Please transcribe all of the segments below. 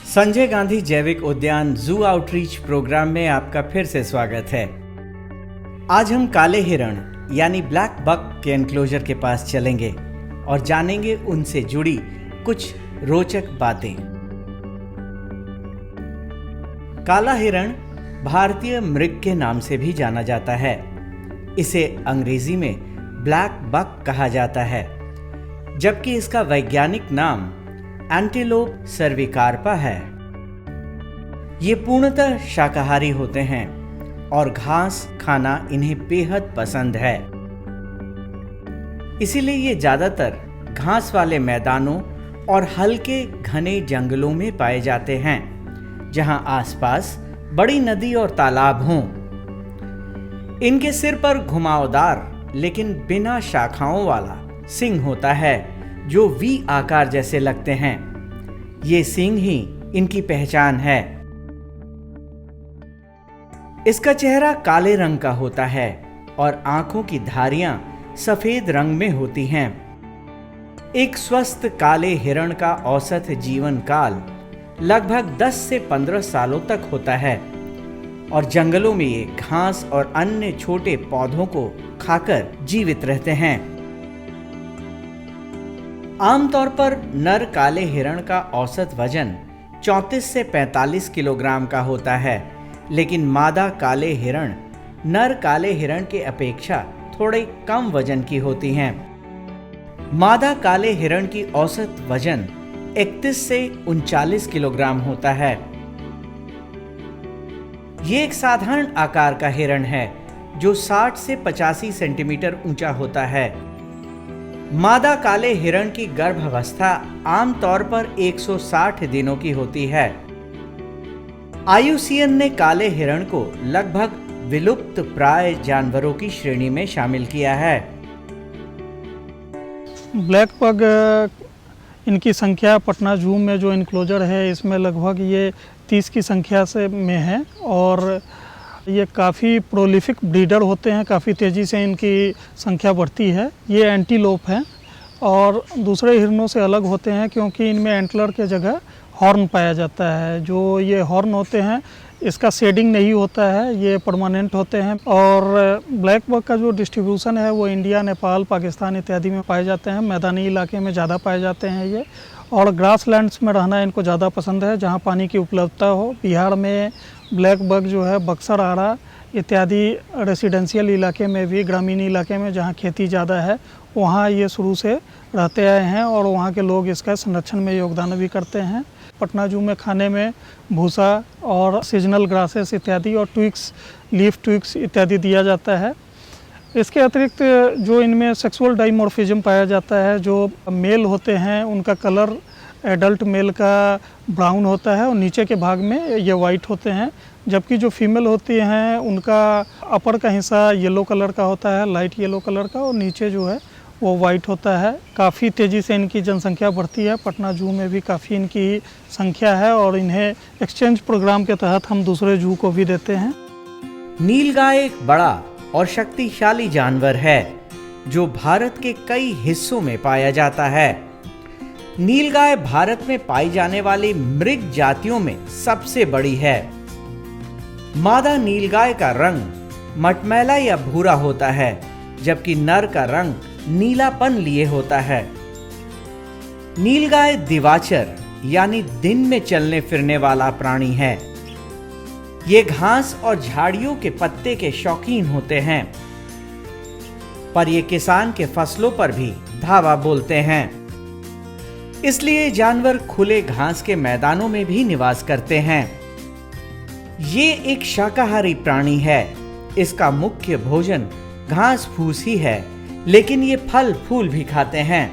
संजय गांधी जैविक उद्यान जू आउटरीच प्रोग्राम में आपका फिर से स्वागत है। आज हम काले हिरण यानी ब्लैक बक के एनक्लोजर के पास चलेंगे और जानेंगे उनसे जुड़ी कुछ रोचक बातें। काला हिरण भारतीय मृग के नाम से भी जाना जाता है। इसे अंग्रेजी में ब्लैक बक कहा जाता है, जबकि इसका वैज्ञानिक नाम एंटीलोप सर्विकार्पा है। ये पूर्णतः शाकाहारी होते हैं और घास खाना इन्हें बेहद पसंद है। इसीलिए ये ज्यादातर घास वाले मैदानों और हल्के घने जंगलों में पाए जाते हैं, जहां आसपास बड़ी नदी और तालाब हों। इनके सिर पर घुमावदार लेकिन बिना शाखाओं वाला सींग होता है, जो वी आकार जैसे लगते हैं। ये सींग ही इनकी पहचान है। इसका चेहरा काले रंग का होता है और आंखों की धारियां सफेद रंग में होती हैं। एक स्वस्थ काले हिरण का औसत जीवन काल लगभग 10 से 15 सालों तक होता है और जंगलों में ये घास और अन्य छोटे पौधों को खाकर जीवित रहते हैं। आमतौर पर नर काले हिरण का औसत वजन 34 से 45 किलोग्राम का होता है, लेकिन मादा काले हिरण नर काले हिरण के अपेक्षा थोड़े कम वजन की होती हैं। मादा काले हिरण की औसत वजन 31 से 39 किलोग्राम होता है। ये एक साधारण आकार का हिरण है जो 60 से 85 सेंटीमीटर ऊंचा होता है। मादा काले हिरण की गर्भावस्था आमतौर पर 160 दिनों की होती है। IUCN ने काले हिरण को लगभग विलुप्त प्राय जानवरों की श्रेणी में शामिल किया है। ब्लैक बग इनकी संख्या पटना जू में जो इनक्लोजर है, इसमें लगभग ये 30 की संख्या से में है और ये काफ़ी प्रोलिफिक ब्रीडर होते हैं। काफ़ी तेज़ी से इनकी संख्या बढ़ती है। ये एंटीलोप हैं और दूसरे हिरणों से अलग होते हैं क्योंकि इनमें एंटलर के जगह हॉर्न पाया जाता है। जो ये हॉर्न होते हैं, इसका शेडिंग नहीं होता है, ये परमानेंट होते हैं। और ब्लैक बक का जो डिस्ट्रीब्यूशन है वो इंडिया, नेपाल, पाकिस्तान इत्यादि में पाए जाते हैं। मैदानी इलाके में ज़्यादा पाए जाते हैं ये, और ग्रासलैंड्स में रहना इनको ज़्यादा पसंद है, जहाँ पानी की उपलब्धता हो। बिहार में ब्लैक बक जो है बक्सर, आरा इत्यादि रेसिडेंशियल इलाके में भी, ग्रामीण इलाके में जहाँ खेती ज़्यादा है, वहाँ ये शुरू से रहते आए हैं और वहाँ के लोग इसका संरक्षण में योगदान भी करते हैं। पटना जू में खाने में भूसा और सीजनल ग्रासेस इत्यादि और ट्विक्स, लीफ ट्विक्स इत्यादि दिया जाता है। इसके अतिरिक्त जो इनमें सेक्सुअल डाइमॉर्फिज्म पाया जाता है, जो मेल होते हैं उनका कलर एडल्ट मेल का ब्राउन होता है और नीचे के भाग में ये वाइट होते हैं, जबकि जो फीमेल होती हैं उनका अपर का हिस्सा येलो कलर का होता है, लाइट येलो कलर का, और नीचे जो है वो वाइट होता है। काफ़ी तेज़ी से इनकी जनसंख्या बढ़ती है। पटना जू में भी काफ़ी इनकी संख्या है और इन्हें एक्सचेंज प्रोग्राम के तहत हम दूसरे जू को भी देते हैं। नीलगाय एक बड़ा और शक्तिशाली जानवर है जो भारत के कई हिस्सों में पाया जाता है। नीलगाय भारत में पाई जाने वाली मृग जातियों में सबसे बड़ी है। मादा नीलगाय का रंग मटमैला या भूरा होता है, जबकि नर का रंग नीलापन लिए होता है। नीलगाय दिवाचर यानी दिन में चलने फिरने वाला प्राणी है। ये घास और झाड़ियों के पत्ते के शौकीन होते हैं, पर ये किसान के फसलों पर भी धावा बोलते हैं। इसलिए जानवर खुले घास के मैदानों में भी निवास करते हैं। ये एक शाकाहारी प्राणी है। इसका मुख्य भोजन घास फूस ही है, लेकिन ये फल फूल भी खाते हैं।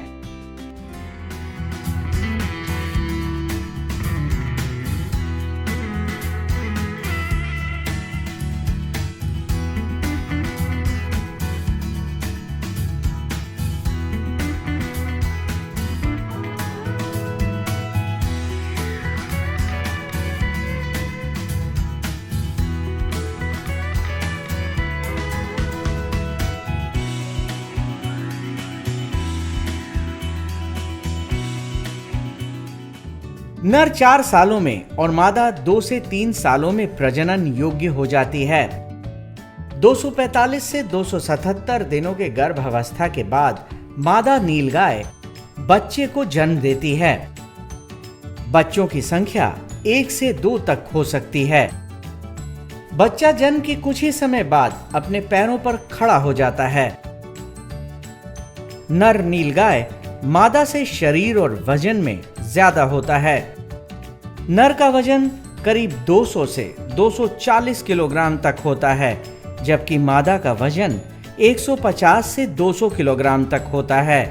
नर 4 सालों में और मादा 2 से 3 सालों में प्रजनन योग्य हो जाती है। 245 से 277 दिनों के गर्भावस्था के बाद मादा नीलगाय बच्चे को जन्म देती है। बच्चों की संख्या 1 से 2 तक हो सकती है। बच्चा जन्म के कुछ ही समय बाद अपने पैरों पर खड़ा हो जाता है। नर नीलगाय मादा से शरीर और वजन में ज्यादा होता है। नर का वजन करीब 200 से 240 किलोग्राम तक होता है, जबकि मादा का वजन 150 से 200 किलोग्राम तक होता है।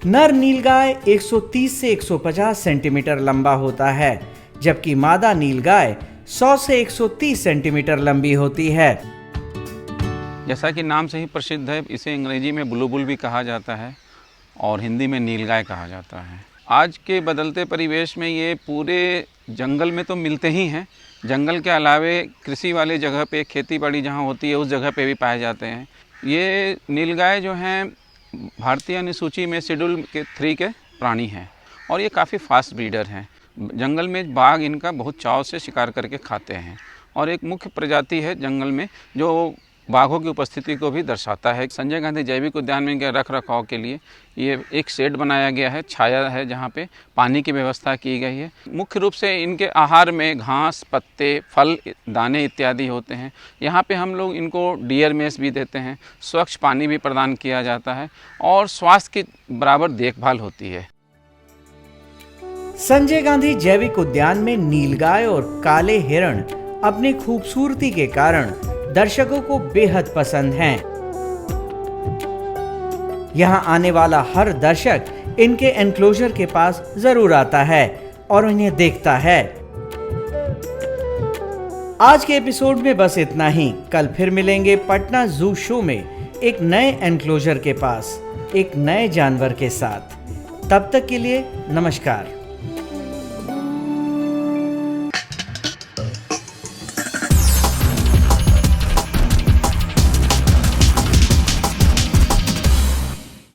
नर नीलगाय 130 से 150 सेंटीमीटर लंबा होता है, जबकि मादा नीलगाय 100 से 130 सेंटीमीटर लंबी होती है। जैसा कि नाम से ही प्रसिद्ध है, इसे अंग्रेजी में बुलबुल भी कहा जाता है और हिंदी में नीलगाय कहा जाता है। आज के बदलते परिवेश में ये पूरे जंगल में तो मिलते ही हैं, जंगल के अलावे कृषि वाले जगह पे, खेती बाड़ी जहाँ होती है उस जगह पे भी पाए जाते हैं। ये नीलगाय जो हैं भारतीय अनुसूची में शेड्यूल के 3 के प्राणी हैं और ये काफ़ी फास्ट ब्रीडर हैं। जंगल में बाघ इनका बहुत चाव से शिकार करके खाते हैं और एक मुख्य प्रजाति है जंगल में जो बाघों की उपस्थिति को भी दर्शाता है। संजय गांधी जैविक उद्यान में इनके रख रखाव के लिए ये एक शेड बनाया गया है, छाया है जहाँ पे पानी की व्यवस्था की गई है। मुख्य रूप से इनके आहार में घास, पत्ते, फल, दाने इत्यादि होते हैं। यहाँ पे हम लोग इनको डियर मेस भी देते हैं, स्वच्छ पानी भी प्रदान किया जाता है और स्वास्थ्य की बराबर देखभाल होती है। संजय गांधी जैविक उद्यान में नीलगाय और काले हिरण अपनी खूबसूरती के कारण दर्शकों को बेहद पसंद हैं। यहां आने वाला हर दर्शक इनके एनक्लोजर के पास जरूर आता है और इन्हें देखता है। आज के एपिसोड में बस इतना ही। कल फिर मिलेंगे पटना जू शो में एक नए एनक्लोजर के पास एक नए जानवर के साथ। तब तक के लिए नमस्कार।